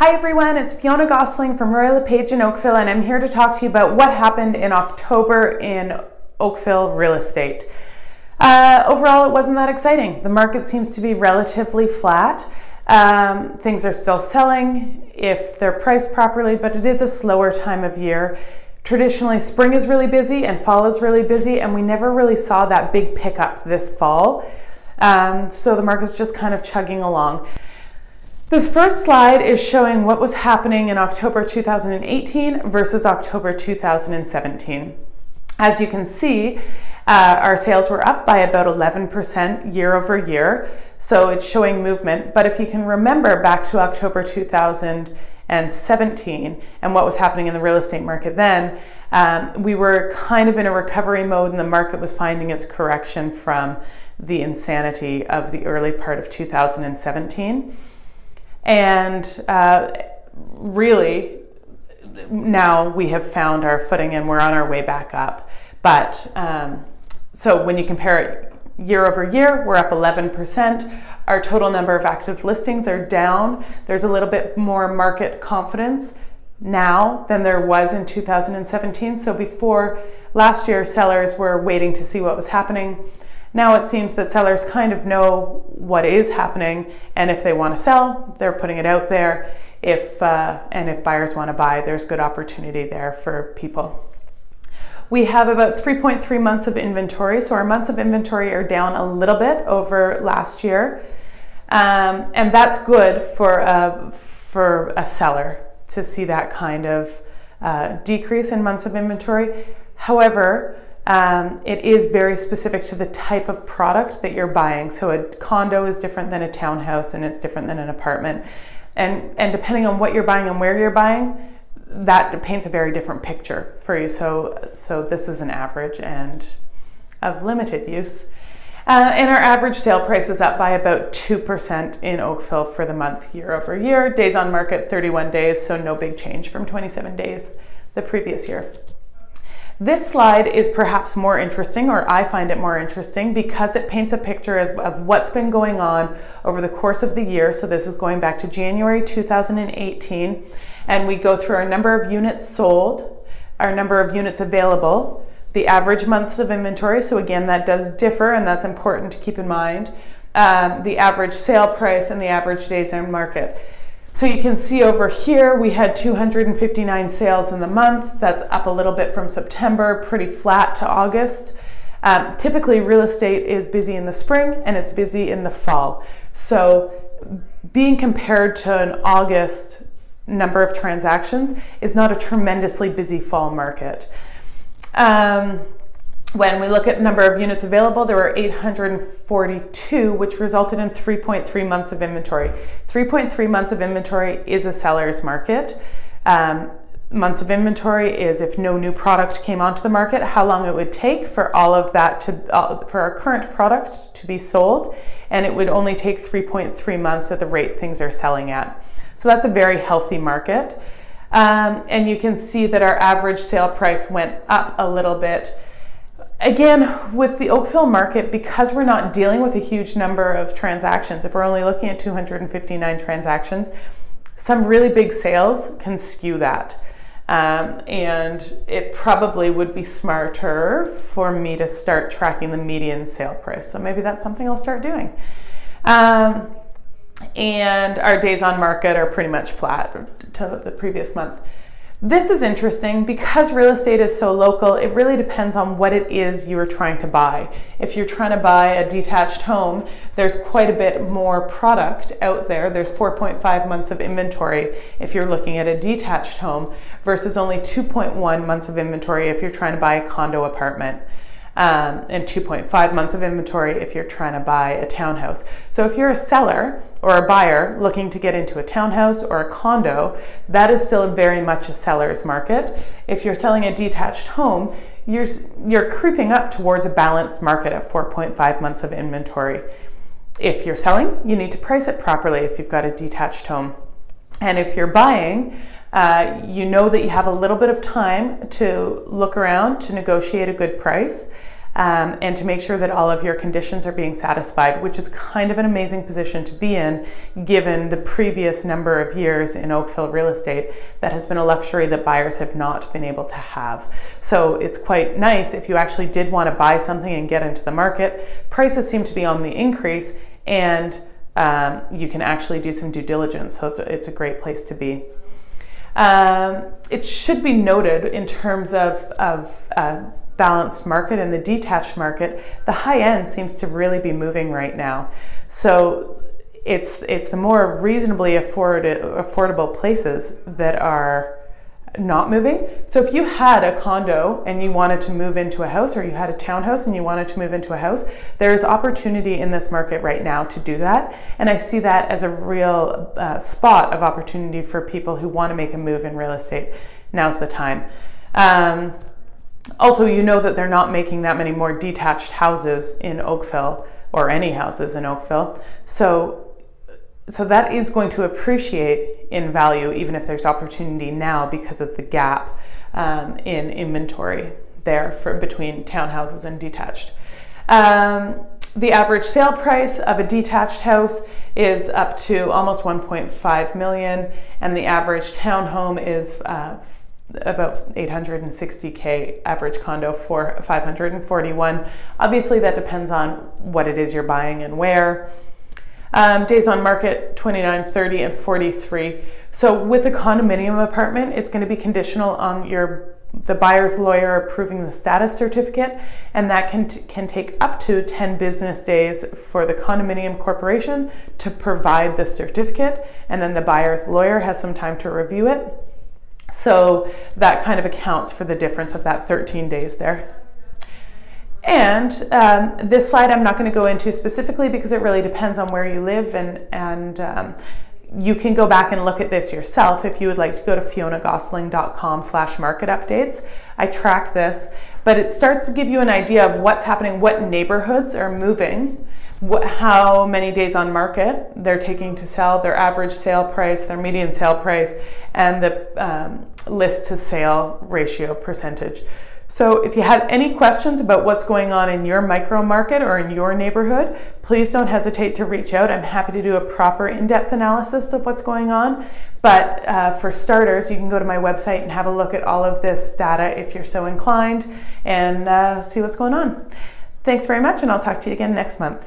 Hi everyone, it's Fionna Gossling from Royal LePage in Oakville, and I'm here to talk to you about what happened in October in Oakville real estate. Overall, it wasn't that exciting. The market seems to be relatively flat. Things are still selling if they're priced properly, but it is a slower time of year. Traditionally, spring is really busy and fall is really busy, and we never really saw that big pickup this fall. So the market's just kind of chugging along. This first slide is showing what was happening in October 2018 versus October 2017. As you can see, our sales were up by about 11% year over year, so it's showing movement. But if you can remember back to October 2017 and what was happening in the real estate market then, we were kind of in a recovery mode and the market was finding its correction from the insanity of the early part of 2017. And really, now we have found our footing and we're on our way back up. But so when you compare it year over year, we're up 11%. Our total number of active listings are down. There's a little bit more market confidence now than there was in 2017. So before last year, sellers were waiting to see what was happening. Now it seems that sellers kind of know what is happening, and if they want to sell, they're putting it out there. If buyers want to buy, there's good opportunity there for people. We have about 3.3 months of inventory, so our months of inventory are down a little bit over last year, and that's good for a seller to see that kind of decrease in months of inventory. However, it is very specific to the type of product that you're buying. So a condo is different than a townhouse, and it's different than an apartment. And depending on what you're buying and where you're buying, that paints a very different picture for you. So this is an average and of limited use. And our average sale price is up by about 2% in Oakville for the month year over year. Days on market, 31 days, so no big change from 27 days the previous year. This slide is perhaps more interesting, or I find it more interesting, because it paints a picture of what's been going on over the course of the year. So this is going back to January 2018, and we go through our number of units sold, our number of units available, the average months of inventory. So again, that does differ, and that's important to keep in mind. The average sale price and the average days on market. So you can see over here, we had 259 sales in the month. That's up a little bit from September, pretty flat to August. Typically, real estate is busy in the spring and it's busy in the fall. So being compared to an August number of transactions is not a tremendously busy fall market. When we look at number of units available, there were 842, which resulted in 3.3 months of inventory. 3.3 months of inventory is a seller's market. Months of inventory is if no new product came onto the market, how long it would take for all of that for our current product to be sold, and it would only take 3.3 months at the rate things are selling at. So that's a very healthy market. And you can see that our average sale price went up a little bit. Again, with the Oakville market, because we're not dealing with a huge number of transactions, if we're only looking at 259 transactions, some really big sales can skew that. And it probably would be smarter for me to start tracking the median sale price. So maybe that's something I'll start doing. And our days on market are pretty much flat to the previous month. This is interesting because real estate is so local. It really depends on what it is you are trying to buy. If you're trying to buy a detached home, there's quite a bit more product out there. There's 4.5 months of inventory if you're looking at a detached home versus only 2.1 months of inventory if you're trying to buy a condo apartment. And 2.5 months of inventory if you're trying to buy a townhouse. So if you're a seller or a buyer looking to get into a townhouse or a condo, that is still very much a seller's market. If you're selling a detached home, you're creeping up towards a balanced market at 4.5 months of inventory. If you're selling, you need to price it properly if you've got a detached home. And if you're buying, you know that you have a little bit of time to look around to negotiate a good price. and to make sure that all of your conditions are being satisfied, which is kind of an amazing position to be in given the previous number of years in Oakville real estate. That has been a luxury that buyers have not been able to have. So it's quite nice if you actually did want to buy something and get into the market. Prices seem to be on the increase, and you can actually do some due diligence. So it's a great place to be. It should be noted in terms of balanced market and the detached market, the high end seems to really be moving right now. So it's the more reasonably affordable places that are not moving. So if you had a condo and you wanted to move into a house, or you had a townhouse and you wanted to move into a house, there's opportunity in this market right now to do that. And I see that as a real spot of opportunity for people who want to make a move in real estate. Now's the time. Also, you know that they're not making that many more detached houses in Oakville, or any houses in Oakville. So that is going to appreciate in value, even if there's opportunity now because of the gap in inventory there between townhouses and detached. The average sale price of a detached house is up to almost 1.5 million, and the average townhome is about 860K, average condo for 541. Obviously that depends on what it is you're buying and where. Days on market, 29, 30, and 43. So with a condominium apartment, it's going to be conditional on the buyer's lawyer approving the status certificate, and that can take up to 10 business days for the condominium corporation to provide the certificate, and then the buyer's lawyer has some time to review it. So that kind of accounts for the difference of that 13 days there. And this slide I'm not going to go into specifically because it really depends on where you live, and you can go back and look at this yourself if you would like to go to fionnagosling.com/market updates. I track this, but it starts to give you an idea of what's happening, what neighborhoods are moving, how many days on market they're taking to sell, their average sale price, their median sale price, and the list to sale ratio percentage. So if you have any questions about what's going on in your micro market or in your neighborhood, please don't hesitate to reach out. I'm happy to do a proper in-depth analysis of what's going on. But for starters, you can go to my website and have a look at all of this data if you're so inclined, and see what's going on. Thanks very much, and I'll talk to you again next month.